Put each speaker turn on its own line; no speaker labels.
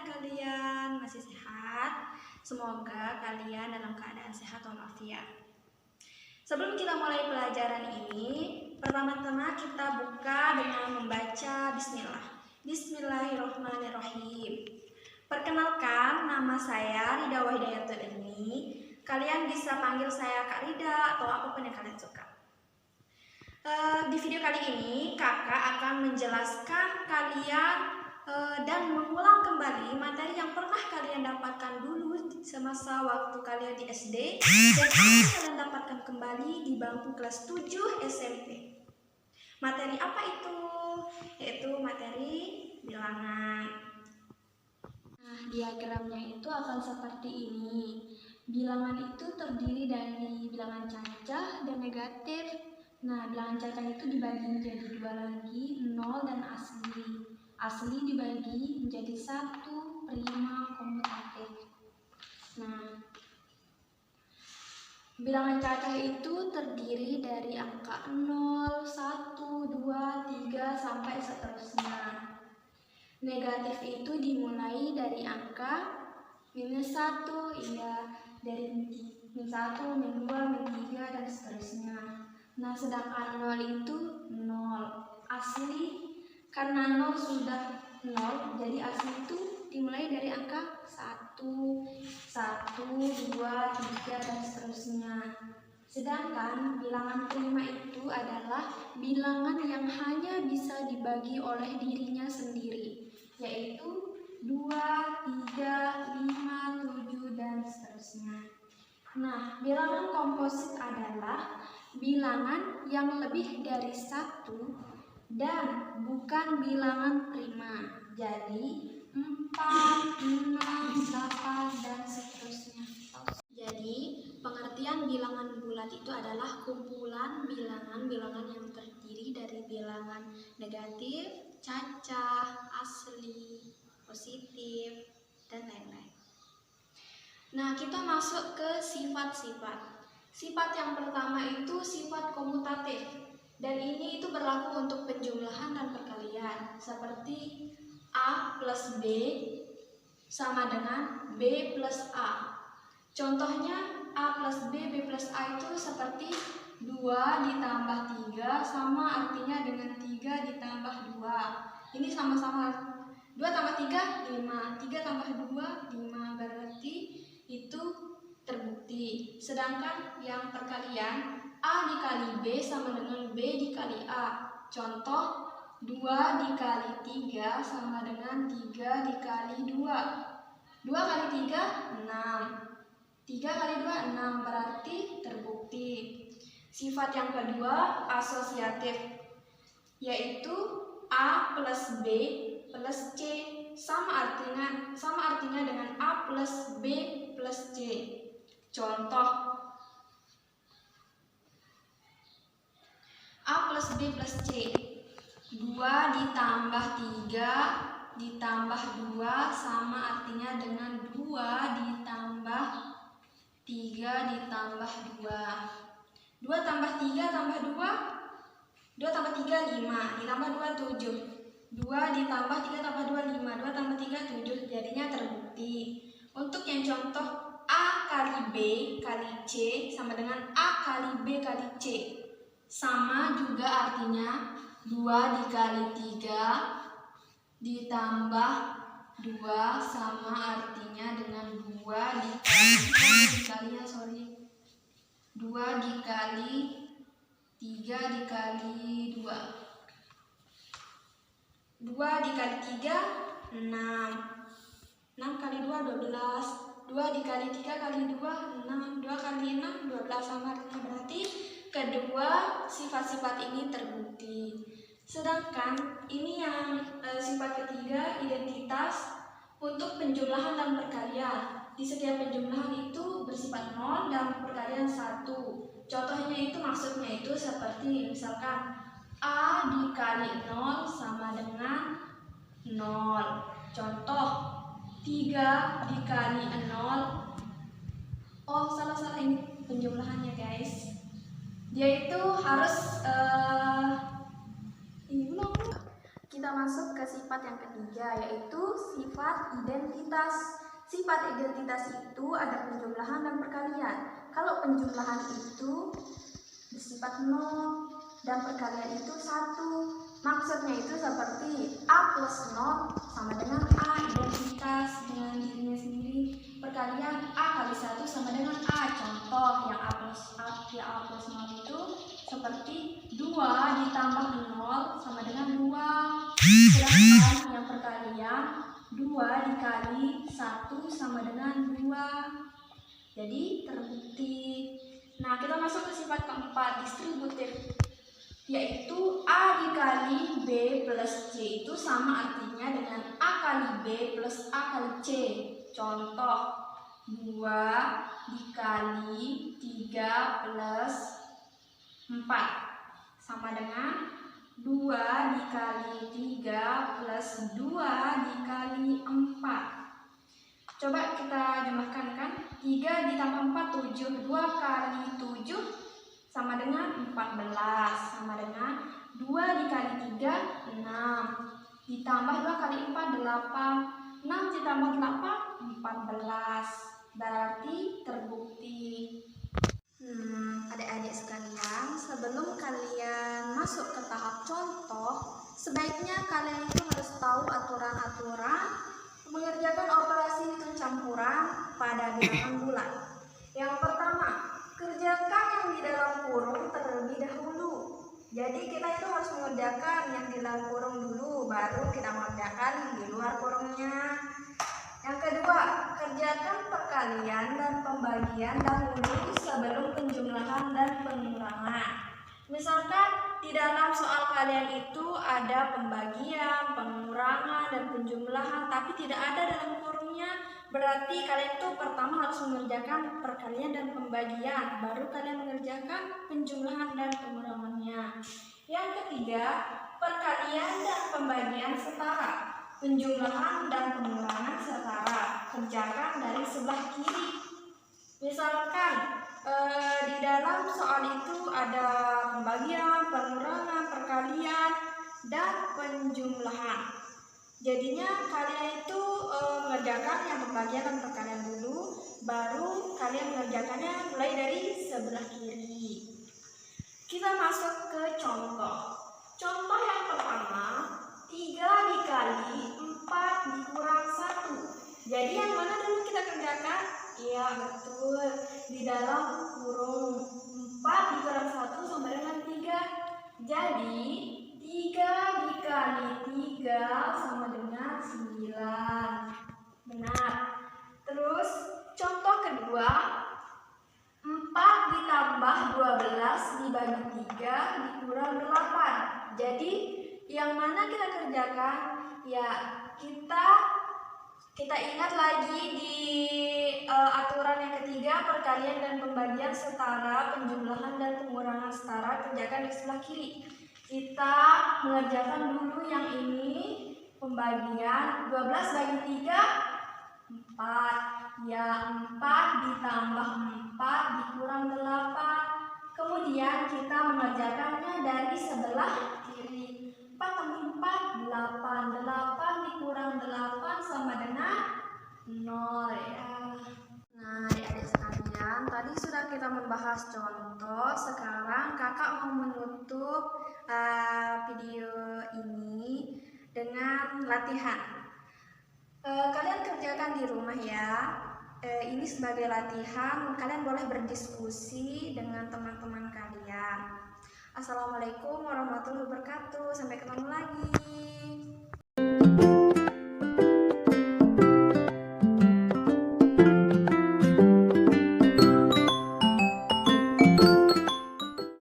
kalian masih sehat? Semoga kalian dalam keadaan sehat walafiat. Sebelum kita mulai pelajaran ini, pertama-tama kita buka dengan membaca bismillah. Bismillahirrahmanirrahim. Perkenalkan, nama saya Rida Wahidayatul ini. Kalian bisa panggil saya Kak Rida atau apapun yang kalian suka. Di video kali ini, kakak akan menjelaskan kalian dan mengulang kembali materi yang pernah kalian dapatkan dulu semasa waktu kalian di SD dan akan kalian dapatkan kembali di bangku kelas 7 SMP. Materi apa itu? Yaitu materi bilangan. Nah, diagramnya itu akan seperti ini. Bilangan itu terdiri dari bilangan cacah dan negatif. Nah, bilangan cacah itu dibagi menjadi dua lagi, 0 dan asli. Asli dibagi menjadi 1, prima, komutatif. Nah, bilangan cacah itu terdiri dari angka 0, 1, 2, 3, sampai seterusnya. Negatif itu dimulai dari angka minus 1, dari minus 1, minus 2, minus 3, dan seterusnya. Nah, sedangkan 0 itu 0. Asli, karena 0 sudah 0, jadi asli itu dimulai dari angka 1, 2, 3, dan seterusnya. Sedangkan bilangan prima itu adalah bilangan yang hanya bisa dibagi oleh dirinya sendiri, yaitu 2, 3, 5, 7, dan seterusnya. Nah, bilangan komposit adalah bilangan yang lebih dari 1 dan bukan bilangan prima. Jadi 4, 6, 8, dan seterusnya. Jadi pengertian bilangan bulat itu adalah kumpulan bilangan-bilangan yang terdiri dari bilangan negatif, cacah, asli, positif, dan lain-lain. Nah, kita masuk ke sifat-sifat. Sifat yang pertama itu sifat komutatif. Dan ini itu berlaku untuk penjumlahan dan perkalian. Seperti A plus B sama dengan B plus A. Contohnya A plus B, B plus A itu seperti 2 ditambah 3 sama artinya dengan 3 ditambah 2. Ini sama-sama 2 tambah 3, 5. 3 tambah 2, 5. Berarti itu terbukti. Sedangkan yang perkalian, A dikali B sama dengan B dikali A. Contoh, 2 dikali 3 sama dengan 3 dikali 2. 2 kali 3, 6. 3 kali 2, 6. Berarti terbukti. Sifat yang kedua, asosiatif, yaitu A plus B plus C sama artinya dengan A plus B plus C. Contoh, A plus B plus C, 2 ditambah 3 ditambah 2 sama artinya dengan 2 ditambah 3 ditambah 2. 2 tambah 3 tambah 2, 2 tambah 3, 5, ditambah 2, 7. 2 ditambah 3 tambah 2, 5, 2 tambah 3, 7, jadinya terbukti. Untuk yang contoh, A kali B kali C sama dengan A kali B kali C. Sama juga artinya 2 dikali 3 ditambah 2 sama artinya dengan 2 dikali 2 dikali 3 dikali 2. 2 dikali 3, 6. 6 kali 2, 12. 2 dikali 3 kali 2, 6. 2 kali 6, 12 sama artinya. Berarti kedua sifat-sifat ini terbukti. Sedangkan ini yang sifat ketiga, identitas untuk penjumlahan dan perkalian. Di setiap penjumlahan itu bersifat 0 dan perkalian 1. Contohnya itu maksudnya itu seperti misalkan A dikali 0 sama dengan 0. Contoh 3 dikali 0. Oh, salah ini penjumlahannya, guys. Dia itu harus Kita masuk ke sifat yang ketiga, yaitu sifat identitas. Sifat identitas itu ada penjumlahan dan perkalian. Kalau penjumlahan itu bersifat 0 dan perkalian itu 1. Maksudnya itu seperti A plus 0 sama dengan A, identitas dengan dirinya sendiri. Perkalian A kali 1 sama dengan A. Contoh yang A plus 0 itu seperti 2 ditambah 0 sama dengan 2. Sedangkan yang perkalian 2 dikali 1 sama dengan 2. Jadi terbukti. Nah, kita masuk ke sifat keempat, distributif, yaitu A dikali B plus C itu sama artinya dengan A kali B plus A kali C. Contoh, 2 dikali 3 plus 4 sama dengan 2 dikali 3 plus 2 dikali 4. Coba kita jumlahkan kan. 3 ditambah 4, 7. 2 kali 7 sama dengan 14. Sama dengan 2 dikali 3, 6. Ditambah 2 kali 4, 8. 6 ditambah 8, 14. Berarti terbukti. Adik-adik sekalian, sebelum kalian masuk ke tahap contoh, sebaiknya kalian itu harus tahu aturan-aturan mengerjakan operasi pencampuran pada bilangan bulat. Yang pertama, kerjakan yang di dalam kurung terlebih dahulu. Jadi kita itu harus mengerjakan yang di dalam kurung dulu, baru kita mengerjakan yang di luar kurungnya. Yang kedua, kerjakan perkalian dan pembagian dahulu sebelum penjumlahan dan pengurangan. Misalkan di dalam soal kalian itu ada pembagian, pengurangan, dan penjumlahan, tapi tidak ada dalam kurungnya. Berarti kalian itu pertama harus mengerjakan perkalian dan pembagian, baru kalian mengerjakan penjumlahan dan pengurangannya. Yang ketiga, perkalian dan pembagian setara, penjumlahan dan pengurangan setara, kerjakan dari sebelah kiri. Misalkan di dalam soal itu ada pembagian, pengurangan, perkalian, dan penjumlahan. Jadinya kalian itu mengerjakan yang pembagian dan perkalian dulu, baru kalian mengerjakannya mulai dari sebelah kiri. Kita masuk ke contoh. Contoh yang pertama, 3 dikali 4 dikurang 1. Jadi yang mana dulu kita kerjakan? Iya, betul. Di dalam kurung 4 dikurang 1 sama dengan 3. Jadi 3 dikali 3 sama dengan 9. Benar. Terus contoh kedua, 4 ditambah 12 dibagi 3 dikurang 8. Jadi yang mana kita kerjakan? Ya, kita ingat lagi di aturan yang ketiga, perkalian dan pembagian setara, penjumlahan dan pengurangan setara, kerjakan di sebelah kiri. Kita mengerjakan dulu yang ini, pembagian 12 bagi 3, 4. Ya, 4 ditambah 4 dikurang 8. Kemudian kita mengerjakannya dari sebelah kiri. 4 tambah 4, 8. 8 dikurang 8 sama dengan 0 ya. Nah, adik-adik sekalian, tadi sudah kita membahas contoh. Sekarang kakak mau menutup video ini dengan latihan. Kalian kerjakan di rumah ya. Ini sebagai latihan, kalian boleh berdiskusi dengan teman-teman kalian. Assalamualaikum warahmatullahi wabarakatuh. Sampai ketemu lagi.